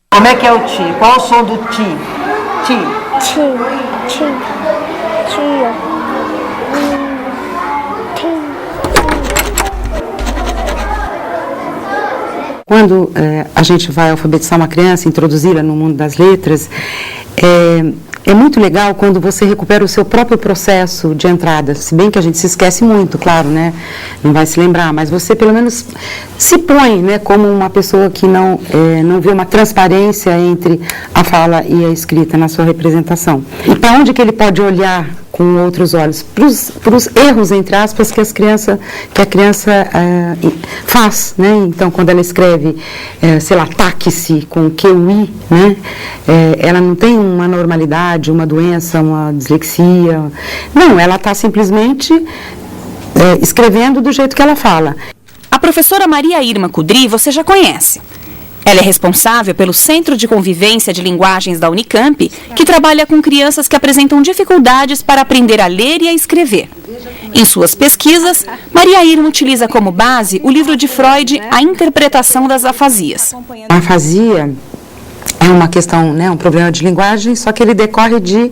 Como é que é o ti? Qual o som do ti? Ti. Ti. Ti. Tia. Quando a gente vai alfabetizar uma criança, introduzi-la no mundo das letras, é muito legal quando você recupera o seu próprio processo de entrada, se bem que a gente se esquece muito, claro, né? Não vai se lembrar, mas você pelo menos se põe, né, como uma pessoa que não vê uma transparência entre a fala e a escrita na sua representação. E para onde que ele pode olhar com outros olhos? Para os erros, entre aspas, que a criança faz, né? Então, quando ela escreve, sei lá, taque-se com QI, né? Ela não tem uma normalidade, uma doença, uma dislexia. Não, ela está simplesmente escrevendo do jeito que ela fala. A professora Maria Irma Cudri você já conhece. Ela é responsável pelo Centro de Convivência de Linguagens da Unicamp, que trabalha com crianças que apresentam dificuldades para aprender a ler e a escrever. Em suas pesquisas, Maria Irma utiliza como base o livro de Freud, A Interpretação das Afasias. A afasia é uma questão, né, um problema de linguagem, só que ele decorre de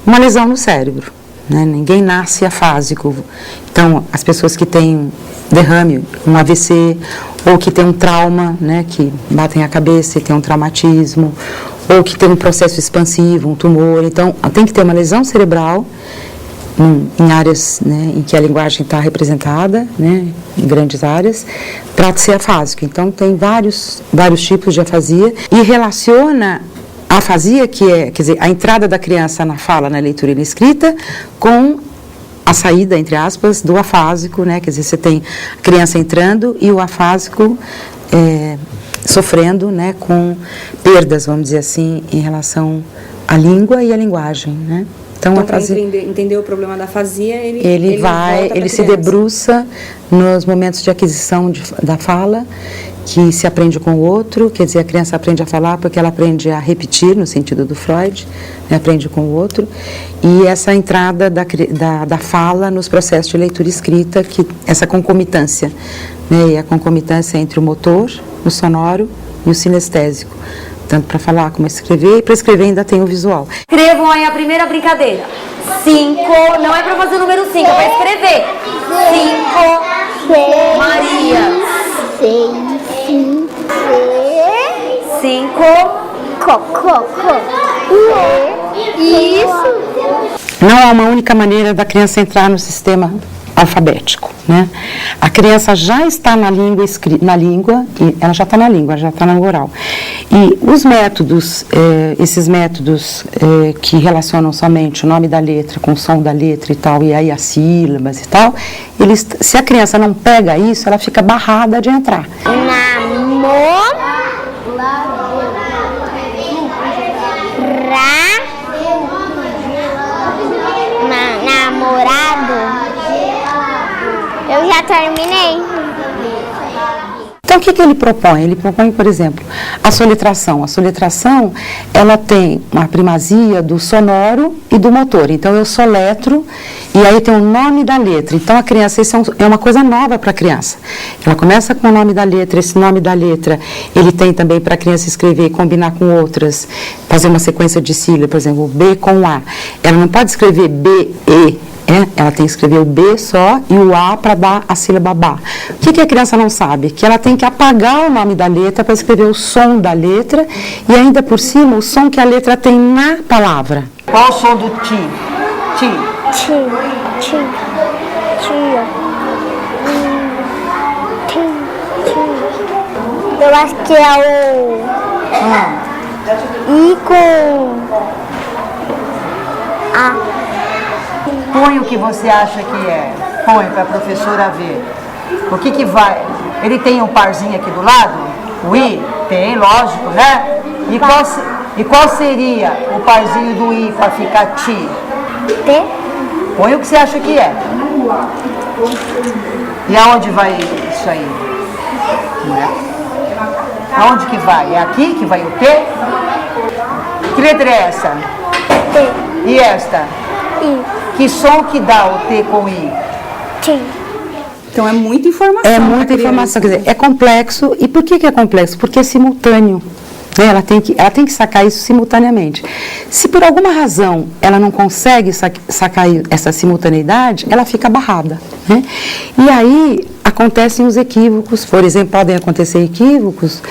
uma lesão no cérebro, né? Ninguém nasce afásico. Então, as pessoas que têm derrame, um AVC, ou que tem um trauma, né, que batem a cabeça e tem um traumatismo, ou que tem um processo expansivo, um tumor. Então, tem que ter uma lesão cerebral em áreas, né, em que a linguagem está representada, né, em grandes áreas, para ser afásico. Então, tem vários tipos de afasia e relaciona a afasia, que é, quer dizer, a entrada da criança na fala, na leitura e na escrita, com a saída, entre aspas, do afásico, né? Quer dizer, você tem a criança entrando e o afásico sofrendo, né, com perdas, vamos dizer assim, em relação à língua e à linguagem, né? Então para entender o problema da afasia, ele se debruça nos momentos de aquisição da fala, que se aprende com o outro, quer dizer, a criança aprende a falar porque ela aprende a repetir, no sentido do Freud, né, aprende com o outro, e essa entrada da fala nos processos de leitura e escrita, essa concomitância, né, e a concomitância entre o motor, o sonoro e o sinestésico, tanto para falar como escrever, e para escrever ainda tem o visual. Escrevam aí a primeira brincadeira. 5, não é para fazer o número 5, é para escrever. 5, Maria. 5, Isso. Não há uma única maneira da criança entrar no sistema alfabético, né? A criança já está na língua, e ela já está na língua, já está no oral. E os métodos, esses métodos que relacionam somente o nome da letra com o som da letra e tal, e aí as sílabas e tal, se a criança não pega isso, ela fica barrada de entrar. Namorado. Eu já terminei. Então, o que ele propõe? Ele propõe, por exemplo, a soletração. A soletração, ela tem uma primazia do sonoro e do motor. Então, eu soletro e aí tem o nome da letra. Então, a criança, isso é uma coisa nova para a criança. Ela começa com o nome da letra, esse nome da letra, ele tem também para a criança escrever, combinar com outras, fazer uma sequência de sílabas, por exemplo, o B com o A. Ela não pode escrever B, E, ela tem que escrever o B só e o A para dar a sílaba Bá. O que a criança não sabe? Que ela tem que apagar o nome da letra para escrever o som da letra e ainda por cima o som que a letra tem na palavra. Qual o som do ti? Ti. Ti. Ti. Tia. Eu acho que é o I com A. Põe o que você acha que é. Põe para a professora ver. O que vai? Ele tem um parzinho aqui do lado? O I? Tem, lógico, né? E qual seria o parzinho do I para ficar ti? T. Põe o que você acha que é. E aonde vai isso aí? Aonde que vai? É aqui que vai o T? Que letra é essa? T. E esta? I. Que som que dá o T com I? T. Então é muita informação. É muita informação, quer dizer, é complexo. E por que é complexo? Porque é simultâneo. Né? Ela tem que sacar isso simultaneamente. Se por alguma razão ela não consegue sacar essa simultaneidade, ela fica barrada. Né? E aí acontecem os equívocos, por exemplo, podem acontecer equívocos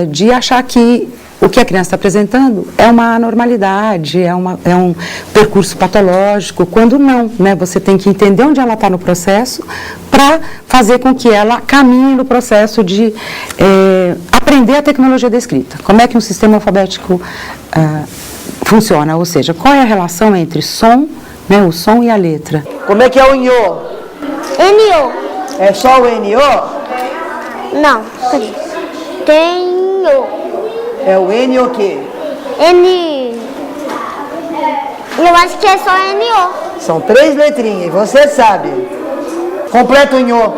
de achar que o que a criança está apresentando é uma anormalidade, é um percurso patológico, quando não, né? Você tem que entender onde ela está no processo para fazer com que ela caminhe no processo de aprender a tecnologia da escrita. Como é que um sistema alfabético funciona, ou seja, qual é a relação entre som, né, o som e a letra. Como é que é o NO? N-O. É só o NO? Não, cadê? Tenho. É o N o quê? N. Eu acho que é só N-O. São 3 letrinhas, e você sabe. Completa o NO.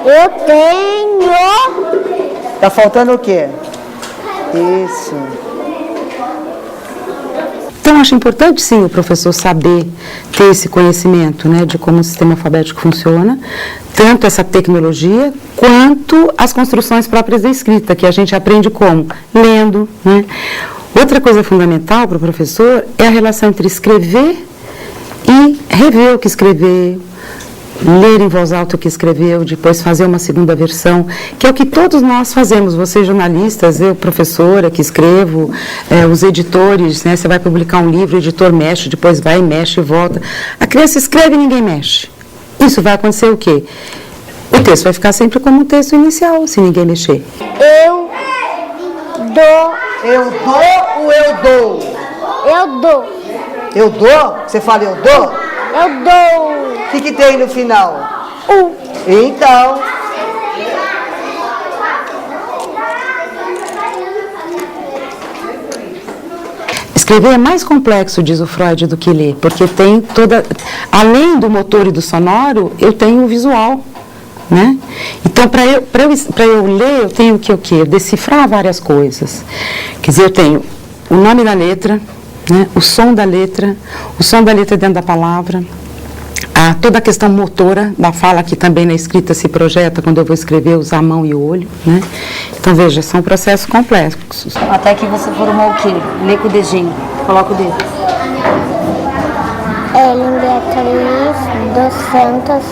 Eu tenho. Tá faltando o quê? Isso. Então, acho importante, sim, o professor saber ter esse conhecimento, né, de como o sistema alfabético funciona, tanto essa tecnologia, quanto as construções próprias da escrita, que a gente aprende como? Lendo, né? Outra coisa fundamental para o professor é a relação entre escrever e rever o que escreveu, ler em voz alta o que escreveu, depois fazer uma segunda versão, que é o que todos nós fazemos, vocês jornalistas, eu professora que escrevo, os editores, né, você vai publicar um livro, o editor mexe, depois vai, mexe e volta. A criança escreve e ninguém mexe. Isso vai acontecer o quê? O texto vai ficar sempre como um texto inicial, se ninguém mexer. Eu dou. Eu dou ou eu dou? Eu dou. Eu dou? Você fala eu dou? Eu dou. O que tem no final? Então, escrever é mais complexo, diz o Freud, do que ler, porque tem toda, além do motor e do sonoro, eu tenho o visual, né? Então, para eu ler, eu tenho que o quê? Decifrar várias coisas. Quer dizer, eu tenho o nome da letra, né? O som da letra dentro da palavra, toda a questão motora da fala, que também na escrita se projeta, quando eu vou escrever, usar a mão e o olho, né? Então, veja, são processos complexos. Até que você formou o quê? Lê com o dedinho. Coloca o dedo. Ellen Beatriz dos Santos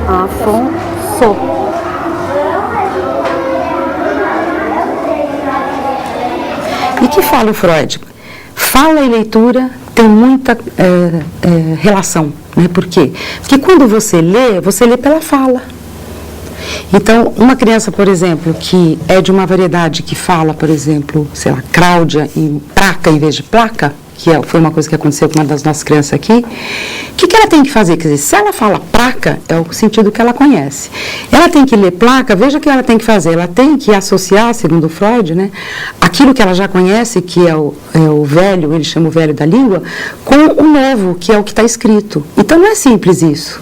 Afonso. E que fala o Freud? Fala e leitura tem muita relação, né? Por quê? Porque quando você lê pela fala. Então, uma criança, por exemplo, que é de uma variedade que fala, por exemplo, sei lá, Cláudia em praca em vez de placa, que foi uma coisa que aconteceu com uma das nossas crianças aqui, o que ela tem que fazer? Quer dizer, se ela fala placa, é o sentido que ela conhece. Ela tem que ler placa, veja o que ela tem que fazer. Ela tem que associar, segundo Freud, né, aquilo que ela já conhece, que é o velho, ele chama o velho da língua, com o novo, que é o que está escrito. Então, não é simples isso.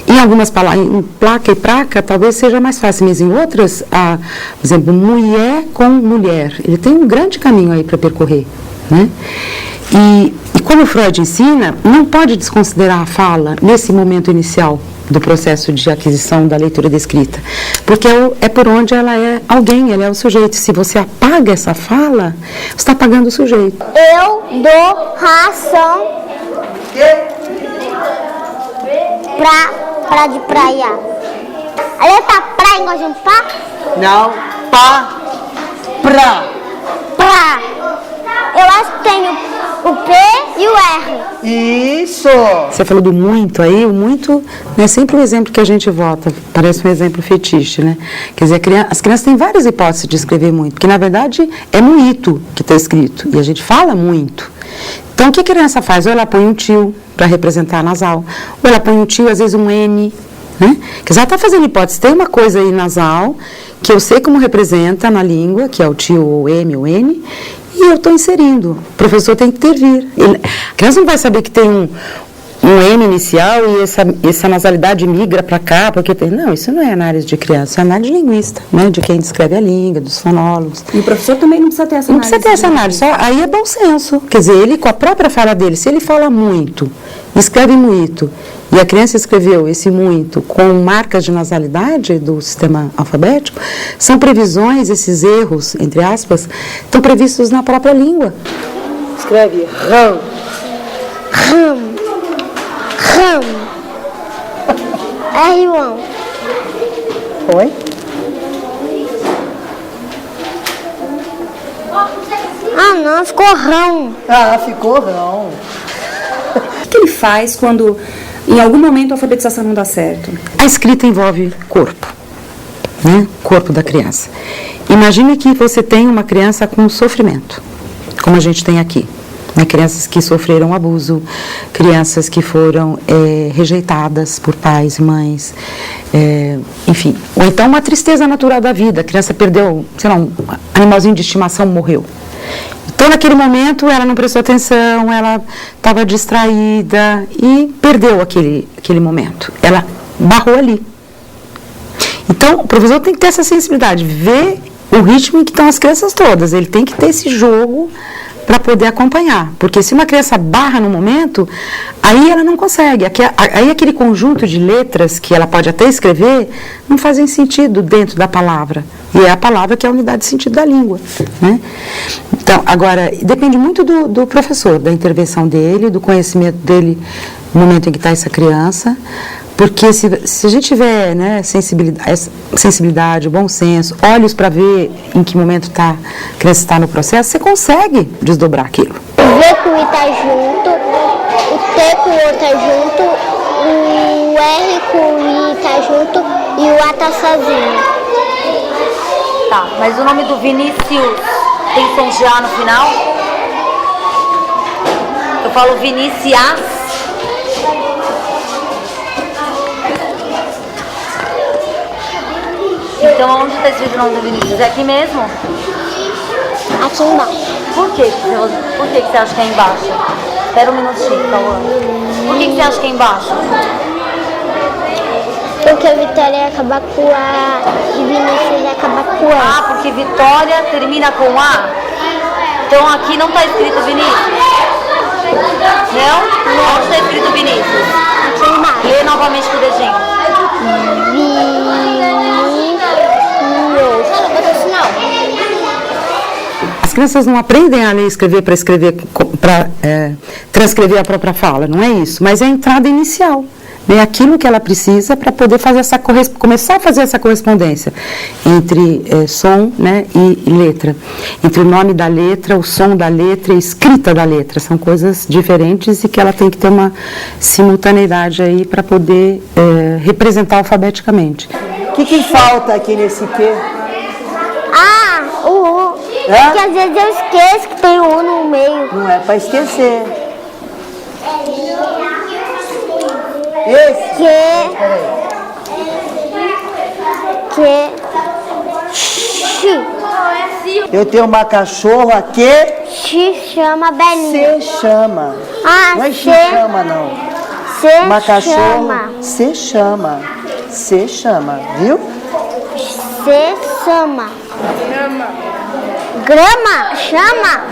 Em algumas palavras, em placa e praca, talvez seja mais fácil, mas em outras, por exemplo, mulher com mulher, ele tem um grande caminho aí para percorrer, né? E como Freud ensina, não pode desconsiderar a fala nesse momento inicial do processo de aquisição da leitura da escrita, porque é por onde ela é alguém, ela é o sujeito. Se você apaga essa fala, você está apagando o sujeito. Eu dou ração pra de praia. A letra pra em gosto de pá? não, pá, pra. Pra. Eu acho que tem o P e o R. Isso! Você falou do muito aí, o muito é sempre um exemplo que a gente volta, parece um exemplo fetiche, né? Quer dizer, as crianças têm várias hipóteses de escrever muito, porque na verdade é muito que está escrito, e a gente fala muito. Então, o que a criança faz? Ou ela põe um tio para representar a nasal, ou ela põe um tio, às vezes um N, né? Quer dizer, ela está fazendo hipótese, tem uma coisa aí nasal, que eu sei como representa na língua, que é o tio, ou M, ou N, e eu estou inserindo. O professor tem que intervir. A criança não vai saber que tem um N inicial e essa nasalidade migra para cá, porque tem... Não, isso não é análise de criança, é análise de linguista, né? De quem descreve a língua, dos fonólogos. E o professor também não precisa ter essa análise. Não precisa ter essa análise, só, aí é bom senso. Quer dizer, ele com a própria fala dele, se ele fala muito, escreve muito, e a criança escreveu esse muito com marcas de nasalidade do sistema alfabético, são previsões, esses erros, entre aspas, estão previstos na própria língua. Escreve rão. Ram. R1. Oi? Ah, não, ficou rão. Ah, ficou rão. O que ele faz quando, em algum momento, a alfabetização não dá certo? A escrita envolve corpo, né? Corpo da criança. Imagine que você tem uma criança com sofrimento, como a gente tem aqui. Né? Crianças que sofreram abuso, crianças que foram rejeitadas por pais e mães, enfim. Ou então uma tristeza natural da vida, a criança perdeu, sei lá, um animalzinho de estimação, morreu. Então, naquele momento, ela não prestou atenção, ela estava distraída e perdeu aquele momento. Ela barrou ali. Então, o professor tem que ter essa sensibilidade, ver o ritmo em que estão as crianças todas. Ele tem que ter esse jogo para poder acompanhar. Porque se uma criança barra no momento, aí ela não consegue. Aí aquele conjunto de letras que ela pode até escrever, não fazem sentido dentro da palavra. E é a palavra que é a unidade de sentido da língua. Né? Então, agora, depende muito do professor, da intervenção dele, do conhecimento dele no momento em que está essa criança. Porque se a gente tiver, né, sensibilidade, bom senso, olhos para ver em que momento a criança está no processo, você consegue desdobrar aquilo. O V com o I tá junto, o T com o O tá junto, o R com o I tá junto e o A tá sozinho. Tá, mas o nome do Vinícius tem som de A no final? Eu falo Vinícius. Então, onde está escrito o nome do Vinícius? É aqui mesmo? Aqui embaixo. Por que você acha que é embaixo? Espera um minutinho, Cauã. Por que você acha que é embaixo? Porque a Vitória ia acabar com A e Vinícius ia acabar com A. Ah, porque Vitória termina com A? Então aqui não está escrito Vinícius? Não? Onde está escrito Vinícius? Aqui embaixo. Lê novamente com o dedinho. As crianças não aprendem a ler e escrever para transcrever a própria fala, não é isso, mas é a entrada inicial, é aquilo que ela precisa para poder fazer começar a fazer essa correspondência entre som, né, e letra, entre o nome da letra, o som da letra e a escrita da letra, são coisas diferentes e que ela tem que ter uma simultaneidade aí para poder representar alfabeticamente. O que falta aqui nesse Q? Ah, o U. Porque às vezes eu esqueço que tem o U no meio. Não é para esquecer. Esse? Xi. Eu tenho uma cachorra que Xi chama Belinha. se chama. Ah, Não é se chama, não. Uma cachorra chama. se chama. Se chama, viu? Se chama. Grama? Chama?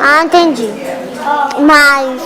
Ah, entendi. Mas